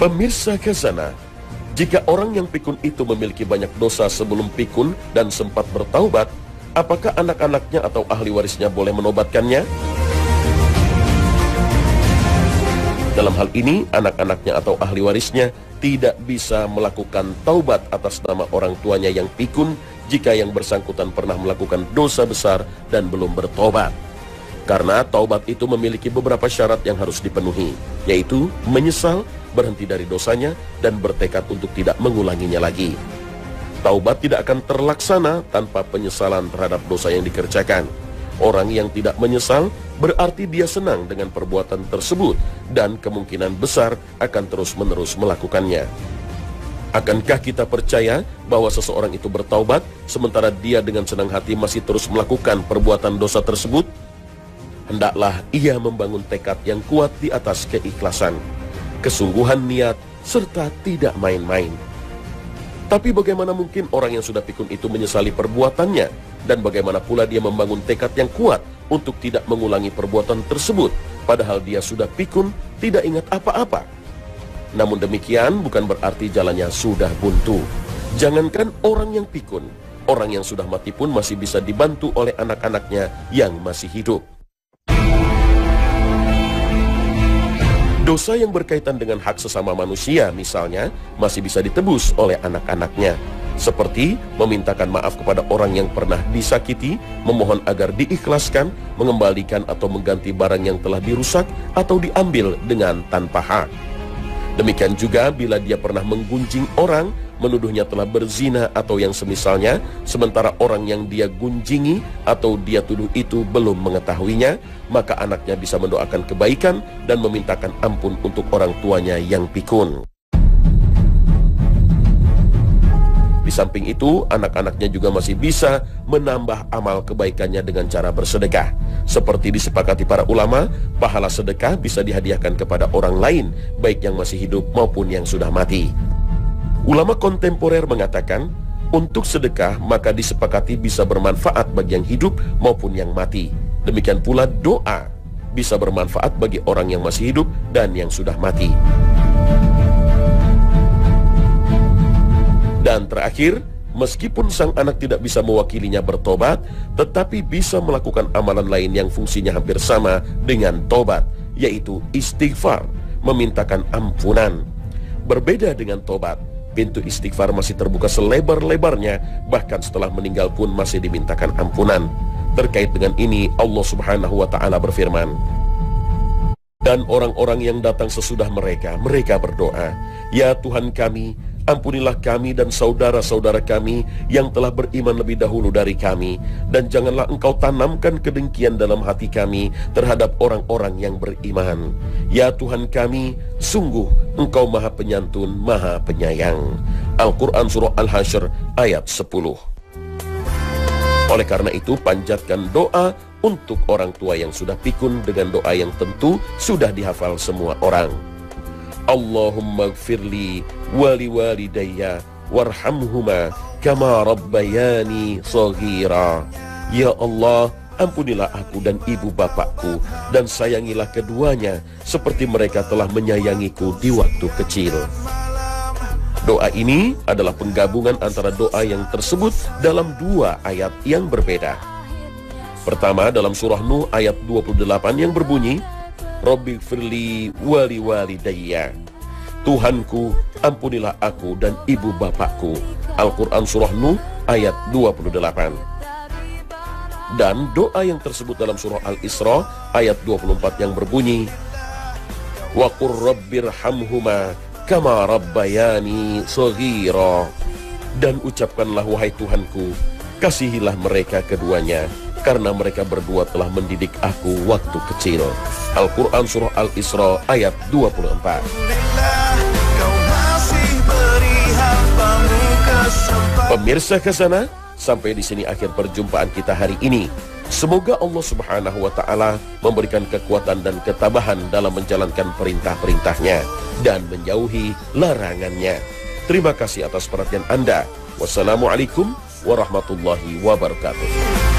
Pemirsa Khazanah, jika orang yang pikun itu memiliki banyak dosa sebelum pikun dan sempat bertaubat, apakah anak-anaknya atau ahli warisnya boleh menobatkannya? Dalam hal ini, anak-anaknya atau ahli warisnya tidak bisa melakukan taubat atas nama orang tuanya yang pikun jika yang bersangkutan pernah melakukan dosa besar dan belum bertobat. Karena taubat itu memiliki beberapa syarat yang harus dipenuhi, yaitu menyesal, berhenti dari dosanya, dan bertekad untuk tidak mengulanginya lagi. Taubat tidak akan terlaksana tanpa penyesalan terhadap dosa yang dikerjakan. Orang yang tidak menyesal berarti dia senang dengan perbuatan tersebut dan kemungkinan besar akan terus-menerus melakukannya. Akankah kita percaya bahwa seseorang itu bertaubat sementara dia dengan senang hati masih terus melakukan perbuatan dosa tersebut? Hendaklah ia membangun tekad yang kuat di atas keikhlasan, kesungguhan niat, serta tidak main-main. Tapi bagaimana mungkin orang yang sudah pikun itu menyesali perbuatannya? Dan bagaimana pula dia membangun tekad yang kuat untuk tidak mengulangi perbuatan tersebut, padahal dia sudah pikun, tidak ingat apa-apa? Namun demikian bukan berarti jalannya sudah buntu. Jangankan orang yang pikun, orang yang sudah mati pun masih bisa dibantu oleh anak-anaknya yang masih hidup. Dosa yang berkaitan dengan hak sesama manusia misalnya masih bisa ditebus oleh anak-anaknya, seperti memintakan maaf kepada orang yang pernah disakiti, memohon agar diikhlaskan, mengembalikan atau mengganti barang yang telah dirusak atau diambil dengan tanpa hak. Demikian juga bila dia pernah menggunjing orang, menuduhnya telah berzina atau yang semisalnya, sementara orang yang dia gunjingi atau dia tuduh itu belum mengetahuinya, maka anaknya bisa mendoakan kebaikan dan memintakan ampun untuk orang tuanya yang pikun. Di samping itu, anak-anaknya juga masih bisa menambah amal kebaikannya dengan cara bersedekah. Seperti disepakati para ulama, pahala sedekah bisa dihadiahkan kepada orang lain, baik yang masih hidup maupun yang sudah mati. Ulama kontemporer mengatakan, untuk sedekah maka disepakati bisa bermanfaat bagi yang hidup maupun yang mati. Demikian pula doa bisa bermanfaat bagi orang yang masih hidup dan yang sudah mati. Dan terakhir, meskipun sang anak tidak bisa mewakilinya bertobat, tetapi bisa melakukan amalan lain yang fungsinya hampir sama dengan tobat, yaitu istighfar, memintakan ampunan. Berbeda dengan tobat, pintu istighfar masih terbuka selebar-lebarnya, bahkan setelah meninggal pun masih dimintakan ampunan. Terkait dengan ini, Allah Subhanahu wa Ta'ala berfirman, dan orang-orang yang datang sesudah mereka berdoa, ya Tuhan kami, ampunilah kami dan saudara-saudara kami yang telah beriman lebih dahulu dari kami, dan janganlah engkau tanamkan kedengkian dalam hati kami terhadap orang-orang yang beriman. Ya Tuhan kami, sungguh engkau maha penyantun, maha penyayang. Al-Quran Surah Al-Hasyr ayat 10. Oleh karena itu, panjatkan doa untuk orang tua yang sudah pikun dengan doa yang tentu sudah dihafal semua orang. Allahumma gfirli wali walidayya warhamhuma kama rabbayani shaghira. Ya Allah, ampunilah aku dan ibu bapakku dan sayangilah keduanya seperti mereka telah menyayangiku di waktu kecil. Doa ini adalah penggabungan antara doa yang tersebut dalam dua ayat yang berbeda. Pertama dalam surah Nuh ayat 28 yang berbunyi, Rabbighfirli wali walidayya. Tuhanku, ampunilah aku dan ibu bapakku. Al-Quran Surah Nuh ayat 28. Dan doa yang tersebut dalam surah Al-Isra ayat 24 yang berbunyi, Wa qur rabbirhamhuma kama rabbayani shaghira. Dan ucapkanlah, wahai Tuhanku, kasihilah mereka keduanya, karena mereka berdua telah mendidik aku waktu kecil. Al-Quran Surah Al-Isra ayat 24. Pemirsa Khazanah, sampai di sini akhir perjumpaan kita hari ini. Semoga Allah Subhanahu wa Ta'ala memberikan kekuatan dan ketabahan dalam menjalankan perintah-perintahnya dan menjauhi larangannya. Terima kasih atas perhatian Anda. Wassalamualaikum warahmatullahi wabarakatuh.